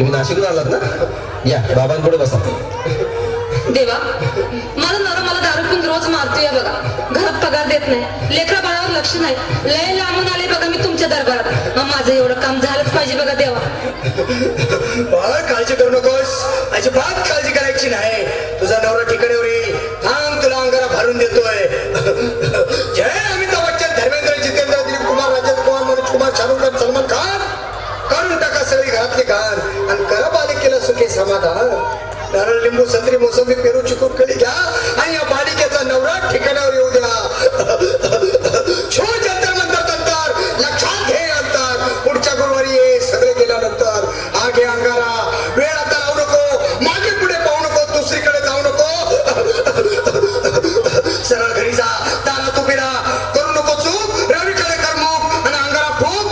तुम्ही नाशिकला आलात ना? या बाबांपुढे बसा. देवा, माझा नवरा मला दारू पिऊन रोज मारतोय बघा. घरात पगार देत नाही, लेकरा बाळावर लक्ष नाही. लय लांबून आले बघा मी तुमच्या दरबारात. मग माझं एवढं काम झालंच पाहिजे बघा देवा. बाळ, काळजी करू नकोस. अजिबात काळजी करायची नाही. तुझा नवरा ठिकाणीवर येईल. थांब, तुला अंगारा भरून देतोय. जय अमिताभ बच्चन, धर्मेंद्र, जितेंद्र, दिलीप कुमार, राजेंद्र कुमार, मनोज कुमार, शाहरुख खान, सलमान खान. काढून टाका सगळी घरातली घाण आणि करा बालिकेला सुखी समाधान. नारळ, लिंबू, संत्री, मोसंबी, पेरू, चिकू, कळी घ्या आणि या बालिकेचा नवरा ठिकाणावर येऊ द्या. छो जंतर मंतर तंतर, लक्षात घे अंतर. पुढच्या गुरुवारी ये. सगळे गेल्यानंतर हा घे अंगारा. वेळ आता लावू नको, मागे पुढे पाहू नको, दुसरीकडे जाऊ नको. सरळ घरी जा, दारात उभी राहा. करू नको चूक, रवीकडे कर मुख आणि अंगारा फूक.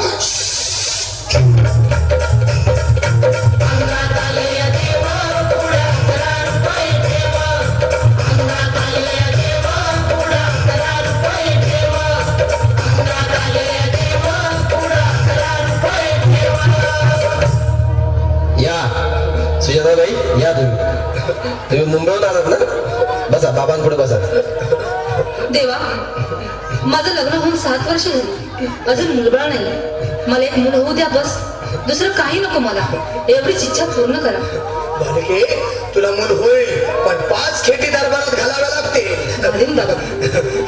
सुजाताबाई, या तुम्ही मुंबईहून आलात ना? बसा, बाबांपुढे बसा. देवा, माझं लग्न होऊन 7 वर्ष झाली, अजून मुलबाळ नाही. मला एक मुलं होऊ द्या बस. दुसरं काही नको मला. एवढीच इच्छा पूर्ण करा. बालके, तुला मूल होईल, पण 5 खेटी दरबारात घालाव्या लागते.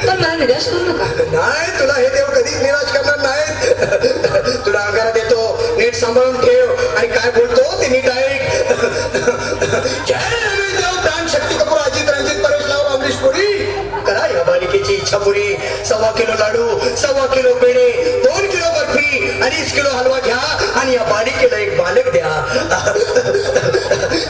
पण मला निराश करू नका. नाही, तुला हे देव कधीच निराश करणार नाही. तुला अंगारा देतो, नीट सांभाळून ठेव आणि काय बोलतो ते नीट ऐक. जय रमेश देव, प्राण, शक्ती कपूर, अजित, रणजित, परेश राव, अमरीश पुरी. करा या बालिकेची इच्छा पुरी. 1.25 किलो लाडू, 1.25 किलो पेढे, 2 किलो बर्फी, 2.5 किलो हलवा घ्या आणि या बालिकेला एक बालक द्या.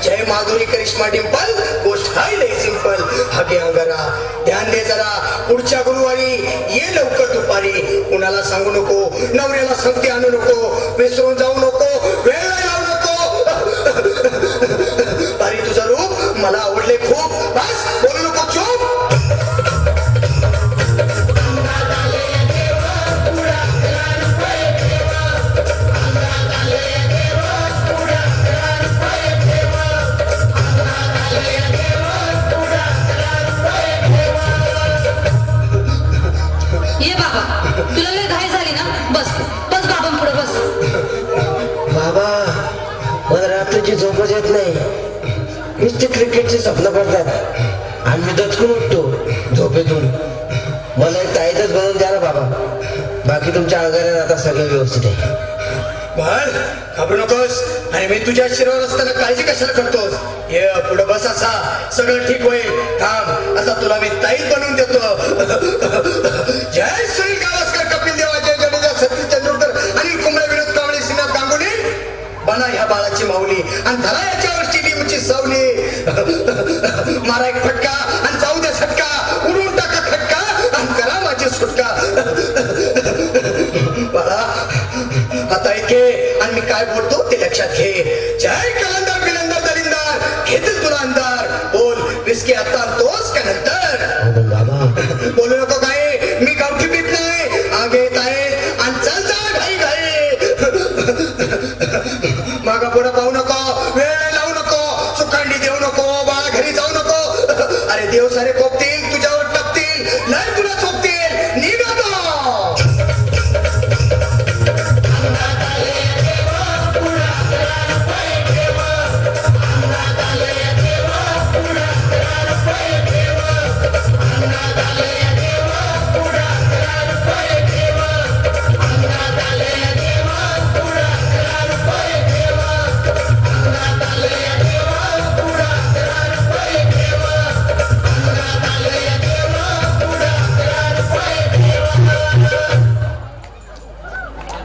जय माधुरी, करिश्मा, डिंपल, गोष्ट हाय लय सिंपल. हाके अंगारा, ध्यान दे जरा. पुढच्या गुरुवारी ये लवकर दुपारी. कुणाला सांगू नको, नवऱ्याला संगती आणू नको, विसरून जाऊ नको, वेळ लावू नको. अरे तुझं रूप मला आवडले खूप. बस, बोलू नको, चूप. ये बाबा, तुला लय घाई झाली ना? बस बस बाबांपुढे बस. बाबा, मला रात्रीची झोपच येत नाही. नुसते क्रिकेटचे स्वप्न पडतात आणि मी दचकून उठतो झोपेतून. मला एक ताईतच बनवून द्या ना बाबा. बाकी तुमच्या अंगाने आता सगळं व्यवस्थित आहे. बाळ, घाबरू नकोस. आणि मी तुझ्या शिरावर असताना काळजी कशाला करतोस? ये पुढे बस, असा सगळं ठीक होईल. थांब, आता तुला मी ताईत बनवून देतो. जय सुनील गावस्कर, कपिल देव, जय जडेजा, सतीश तेंडुलकर, अनिल कुंबळे, विनोद कांबळे, श्रीनाथ गांगुली. बना ह्या बाळाची माऊली आणि धरा याच्यावरची टीमची सावली. मारा एक फटका आणि जाऊ दे सटका. उडून टाका खटका आणि करा माझी सुटका. बाळा, आता ऐके आणि मी काय बोलतो ते लक्षात घे. जय कलंदर